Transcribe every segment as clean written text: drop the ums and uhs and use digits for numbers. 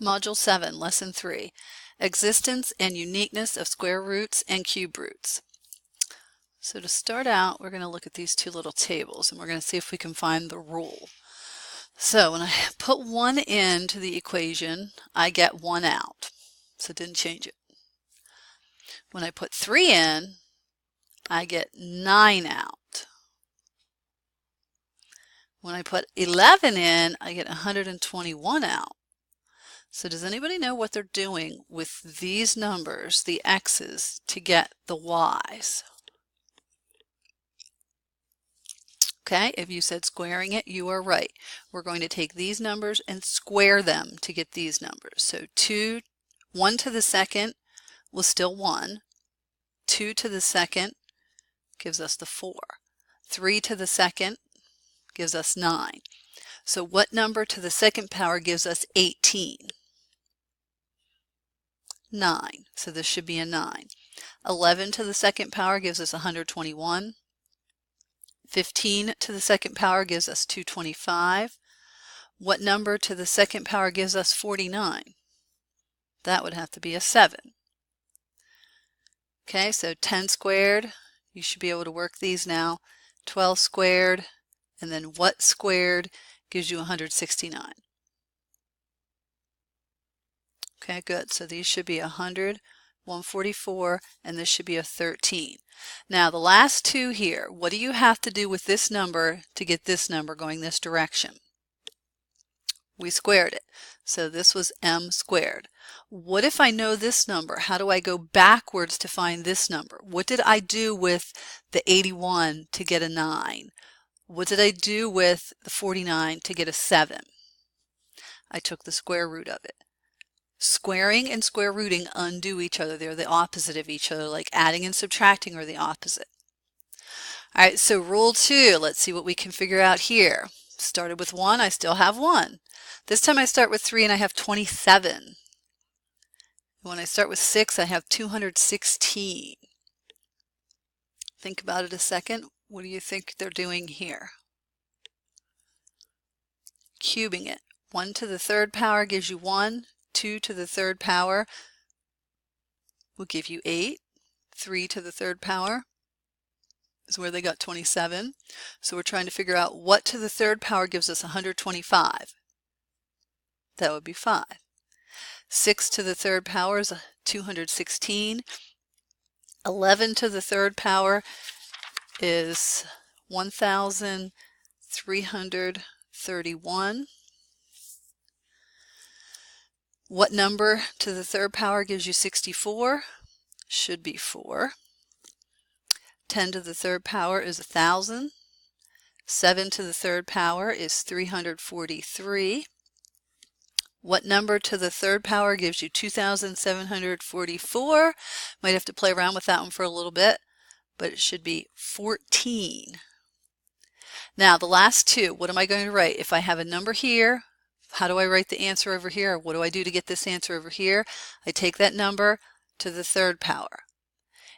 Module 7, Lesson 3, Existence and Uniqueness of Square Roots and Cube Roots. So to start out, we're going to look at these two little tables and we're going to see if we can find the rule. So when I put 1 into the equation, I get 1 out. So it didn't change it. When I put 3 in, I get 9 out. When I put 11 in, I get 121 out. So does anybody know what they're doing with these numbers, the x's, to get the y's? Okay, if you said squaring it, you are right. We're going to take these numbers and square them to get these numbers. So 1 to the second was still 1. 2 to the second gives us the 4. 3 to the second gives us 9. So what number to the second power gives us 18? 9. So this should be a 9. 11 to the second power gives us 121. 15 to the second power gives us 225. What number to the second power gives us 49? That would have to be a 7. Okay, so 10 squared, you should be able to work these now. 12 squared, and then what squared gives you 169? Okay, good. So these should be 100, 144, and this should be a 13. Now the last two here, what do you have to do with this number to get this number going this direction? We squared it. So this was m squared. What if I know this number? How do I go backwards to find this number? What did I do with the 81 to get a 9? What did I do with the 49 to get a 7? I took the square root of it. Squaring and square rooting undo each other. They're the opposite of each other, like adding and subtracting are the opposite. All right, so rule 2, let's see what we can figure out here. Started with 1, I still have 1. This time I start with 3 and I have 27. When I start with 6, I have 216. Think about it a second. What do you think they're doing here? Cubing it. 1 to the third power gives you 1. 2 to the third power will give you 8. 3 to the third power is where they got 27. So we're trying to figure out what to the third power gives us 125. That would be 5. 6 to the third power is 216. 11 to the third power is 1,331. What number to the third power gives you 64? Should be 4. 10 to the third power is 1,000. 7 to the third power is 343. What number to the third power gives you 2,744? Might have to play around with that one for a little bit, but it should be 14. Now the last two, what am I going to write? If I have a number here, how do I write the answer over here? What do I do to get this answer over here? I take that number to the third power.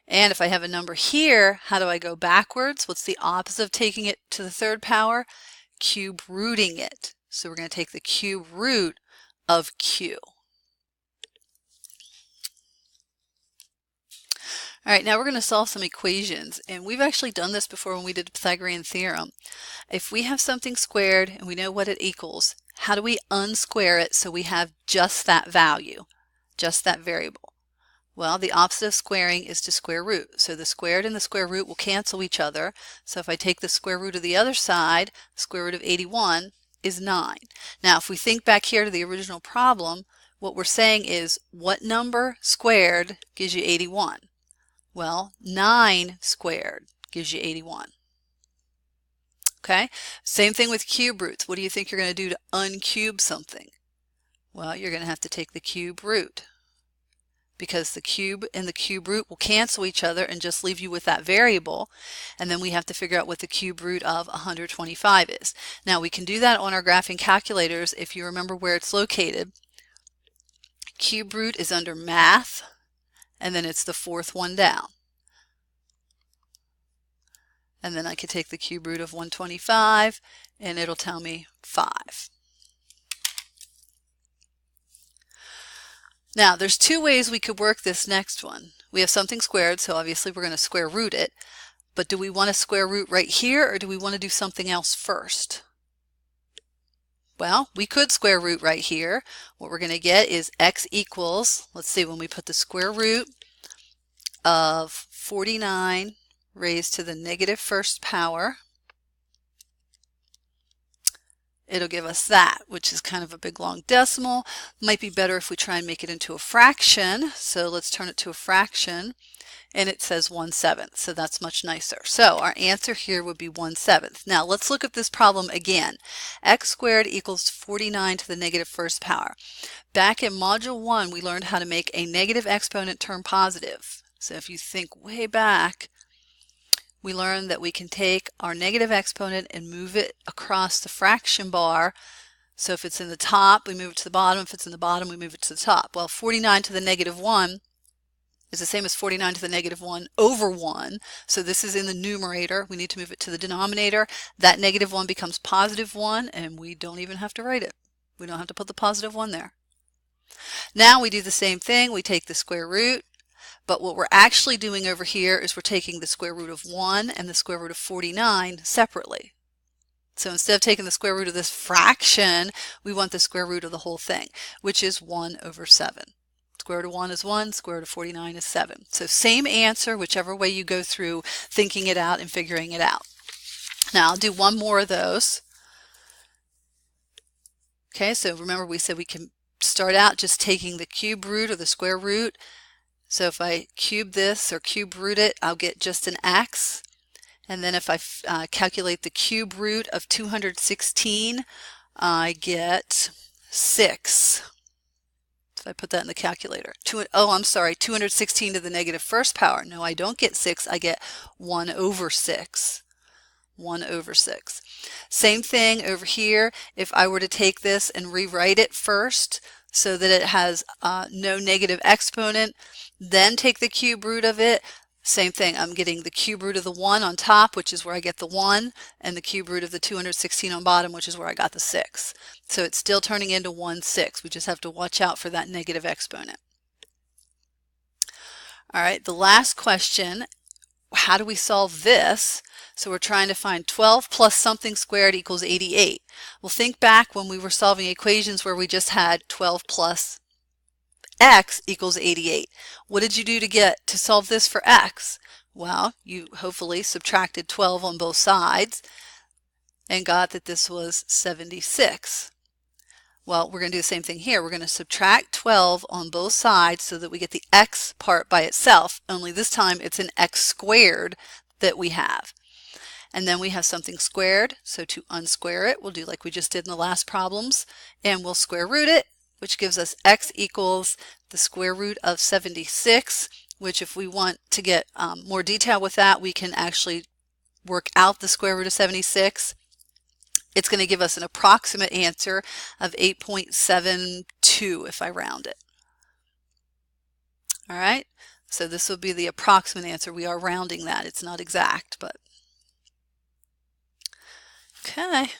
And if I have a number here, how do I go backwards? What's the opposite of taking it to the third power? Cube rooting it. So we're going to take the cube root of q. All right, now we're going to solve some equations, and we've actually done this before when we did the Pythagorean theorem. If we have something squared and we know what it equals, how do we unsquare it so we have just that value, just that variable? Well, the opposite of squaring is to square root. So the squared and the square root will cancel each other. So if I take the square root of the other side, square root of 81 is 9. Now, if we think back here to the original problem, what we're saying is what number squared gives you 81? Well, 9 squared gives you 81. Okay, same thing with cube roots. What do you think you're going to do to uncube something? Well, you're going to have to take the cube root, because the cube and the cube root will cancel each other and just leave you with that variable. And then we have to figure out what the cube root of 125 is. Now we can do that on our graphing calculators if you remember where it's located. Cube root is under math, and then it's the fourth one down. And then I could take the cube root of 125 and it'll tell me 5. Now, there's two ways we could work this next one. We have something squared, so obviously we're going to square root it. But do we want to square root right here, or do we want to do something else first? Well, we could square root right here. What we're going to get is x equals, let's see, when we put the square root of 49 raised to the negative first power, it'll give us that, which is kind of a big long decimal. Might be better if we try and make it into a fraction. So let's turn it to a fraction. And it says 1/7, so that's much nicer. So our answer here would be 1/7. Now let's look at this problem again. X squared equals 49 to the negative first power. Back in Module 1, we learned how to make a negative exponent turn positive. So if you think way back, we learned that we can take our negative exponent and move it across the fraction bar. So if it's in the top, we move it to the bottom. If it's in the bottom, we move it to the top. Well, 49 to the negative 1 is the same as 49 to the negative 1 over 1. So this is in the numerator. We need to move it to the denominator. That negative 1 becomes positive 1, and we don't even have to write it. We don't have to put the positive 1 there. Now we do the same thing. We take the square root, but what we're actually doing over here is we're taking the square root of 1 and the square root of 49 separately. So instead of taking the square root of this fraction, we want the square root of the whole thing, which is 1/7. Square root of 1 is 1, square root of 49 is 7. So same answer, whichever way you go through thinking it out and figuring it out. Now I'll do one more of those. Okay, so remember we said we can start out just taking the cube root or the square root. So if I cube this or cube root it, I'll get just an x. And then if I calculate the cube root of 216, I get 6. If I put that in the calculator. I'm sorry, 216 to the negative first power. No, I don't get 6. I get 1/6. 1/6. Same thing over here. If I were to take this and rewrite it first so that it has no negative exponent, then take the cube root of it, same thing. I'm getting the cube root of the 1 on top, which is where I get the 1, and the cube root of the 216 on bottom, which is where I got the 6. So it's still turning into 1/6. We just have to watch out for that negative exponent. All right, the last question, how do we solve this? So we're trying to find 12 plus something squared equals 88. Well, think back when we were solving equations where we just had 12 plus x equals 88. What did you do to solve this for x? Well, you hopefully subtracted 12 on both sides and got that this was 76. Well, we're going to do the same thing here. We're going to subtract 12 on both sides so that we get the x part by itself, only this time it's an x squared that we have. And then we have something squared, so to unsquare it, we'll do like we just did in the last problems, and we'll square root it, which gives us x equals the square root of 76, which if we want to get more detail with that, we can actually work out the square root of 76. It's going to give us an approximate answer of 8.72 if I round it. All right, so this will be the approximate answer. We are rounding that. It's not exact, but okay.